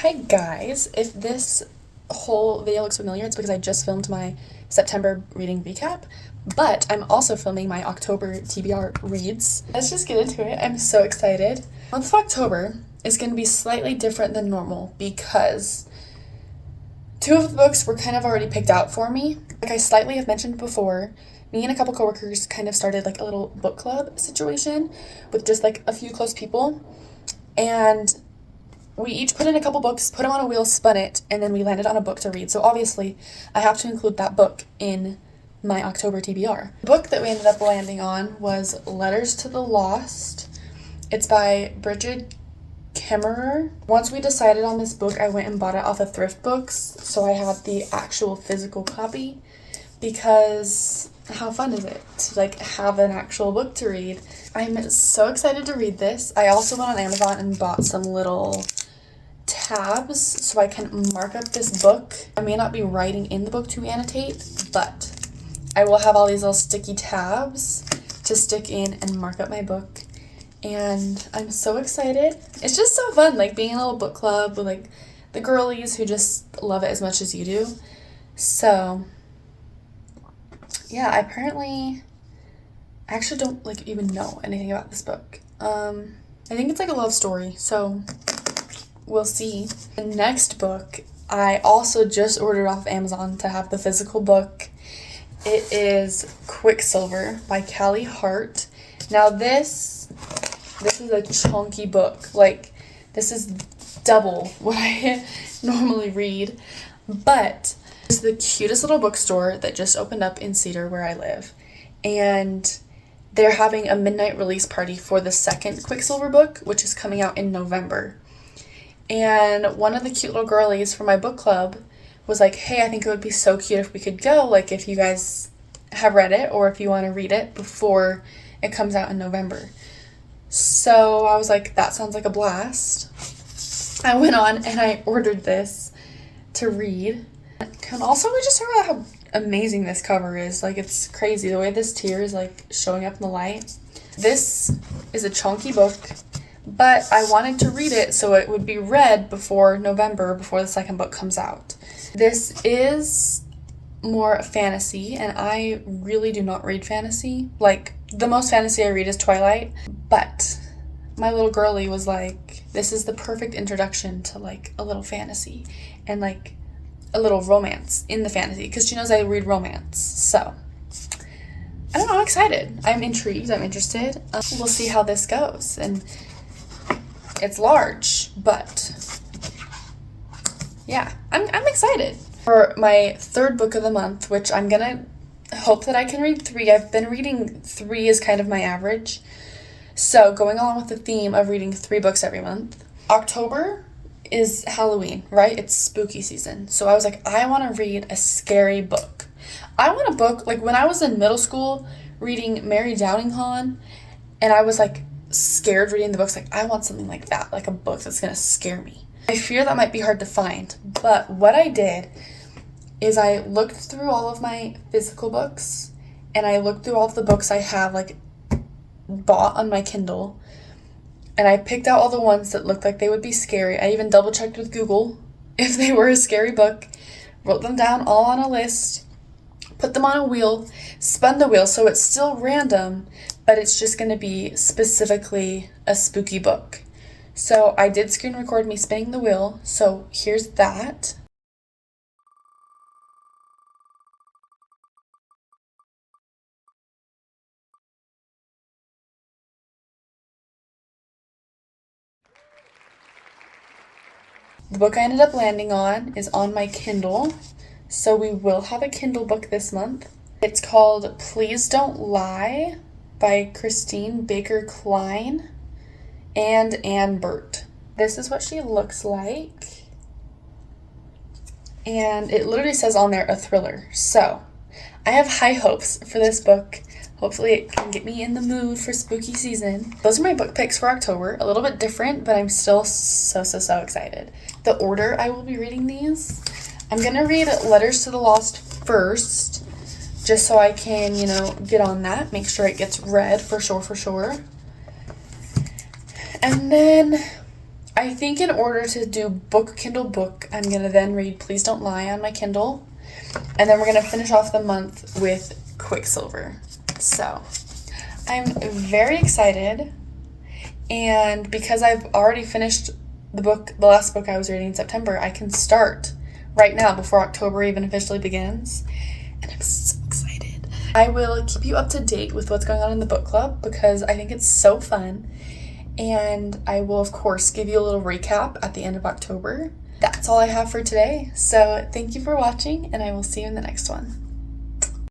Hi guys, if this whole video looks familiar, it's because I just filmed my September reading recap, but I'm also filming my October TBR reads. Let's just get into it. I'm so excited. The month of October is going to be slightly different than normal because two of the books were kind of already picked out for me. Like I slightly have mentioned before, me and a couple coworkers kind of started like a little book club situation with just like a few close people, and we each put in a couple books, put them on a wheel, spun it, and then we landed on a book to read. So obviously, I have to include that book in my October TBR. The book that we ended up landing on was Letters to the Lost. It's by Bridget Kemmerer. Once we decided on this book, I went and bought it off of Thrift Books, so I had the actual physical copy, because how fun is it to like have an actual book to read? I'm so excited to read this. I also went on Amazon and bought some little tabs so I can mark up this book. I may not be writing in the book to annotate, but I will have all these little sticky tabs to stick in and mark up my book. And I'm so excited. It's just so fun, like being in a little book club with like the girlies who just love it as much as you do. So yeah, I actually don't like even know anything about this book. I think it's like a love story, so we'll see. The next book I also just ordered off Amazon to have the physical book. It is Quicksilver by Callie Hart. Now this is a chunky book. Like, this is double what I normally read, but it's the cutest little bookstore that just opened up in Cedar where I live, and they're having a midnight release party for the second Quicksilver book, which is coming out in November. And one of the cute little girlies from my book club was like, hey, I think it would be so cute if we could go, like if you guys have read it or if you want to read it before it comes out in November. So I was like, that sounds like a blast. I went on and I ordered this to read. And also, we just talk about how amazing this cover is. Like, it's crazy the way this tear is like showing up in the light. This is a chunky book, but I wanted to read it so it would be read before November, before the second book comes out. This is more fantasy, and I really do not read fantasy. Like, the most fantasy I read is Twilight, but my little girlie was like, this is the perfect introduction to like a little fantasy and like a little romance in the fantasy, because she knows I read romance. So I don't know, I'm excited. I'm intrigued. I'm interested. We'll see how this goes. And it's large, but yeah, I'm excited. For my third book of the month, which I'm gonna hope that I can read 3. I've been reading 3 is kind of my average. So going along with the theme of reading 3 books every month, October is Halloween, right? It's spooky season. So I was like, I want to read a scary book. I want a book, like when I was in middle school reading Mary Downinghan, and I was like scared reading the books, like I want something like that, like a book that's going to scare me. I fear that might be hard to find, but what I did is I looked through all of my physical books, and I looked through all of the books I have like bought on my Kindle, and I picked out all the ones that looked like they would be scary. I even double checked with Google if they were a scary book, wrote them down all on a list, put them on a wheel, spun the wheel so it's still random, but it's just going to be specifically a spooky book. So I did screen record me spinning the wheel, so here's that. The book I ended up landing on is on my Kindle, so we will have a Kindle book this month. It's called Please Don't Lie by Christine Baker Klein and Anne Burt. This is what she looks like, and it literally says on there a thriller. So I have high hopes for this book. Hopefully it can get me in the mood for spooky season. Those are my book picks for October. A little bit different, but I'm still so excited. The order I will be reading these, I'm going to read Letters to the Lost first, just so I can, get on that, make sure it gets read for sure. And then I think in order to do Kindle book, I'm going to then read Please Don't Lie on my Kindle. And then we're going to finish off the month with Quicksilver. So I'm very excited. And because I've already finished the last book I was reading in September, I can start right now before October even officially begins. And I'm so excited. I will keep you up to date with what's going on in the book club because I think it's so fun. And I will, of course, give you a little recap at the end of October. That's all I have for today. So thank you for watching, and I will see you in the next one.